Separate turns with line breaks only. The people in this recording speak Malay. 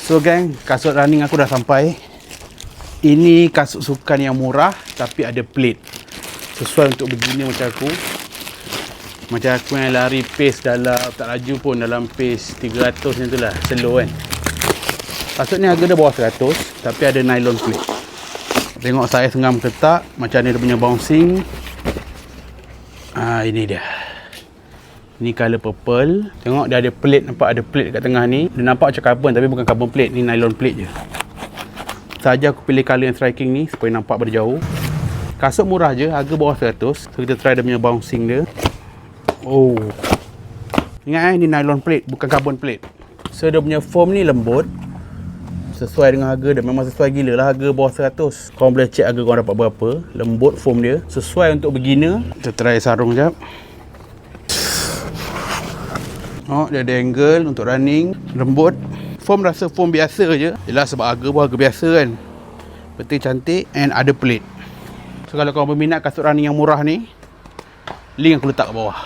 So gang, kasut running aku dah sampai. Ini kasut sukan yang murah tapi ada plate. Sesuai untuk beginner macam aku. Macam aku yang lari pace dalam, tak laju pun dalam pace 300 macam tu lah, slow kan. Kasut ni harga dia bawah 100 tapi ada nylon plate. Tengok saya sengam ke tak, macam ni dia punya bouncing. Ini dia. Ni color purple. Tengok dia ada plate, nampak ada plate kat tengah ni. Dia nampak macam carbon tapi bukan carbon plate, ni nylon plate je. Saja aku pilih color yang striking ni supaya nampak berjauh. Kasut murah je, harga bawah 100. So kita try dia punya bouncing dia. Oh. Ingat ni nylon plate, bukan carbon plate. So dia punya foam ni lembut. Sesuai dengan harga dia, memang sesuai gila lah, harga bawah 100. Korang boleh check harga korang dapat berapa. Lembut foam dia, sesuai untuk beginner. Kita try sarung sekejap. Oh, dia ada angle untuk running, lembut. Foam rasa foam biasa je. Yelah sebab harga pun harga biasa kan. Betul cantik and ada plate. So kalau korang berminat kasut running yang murah ni, link aku letak kat bawah.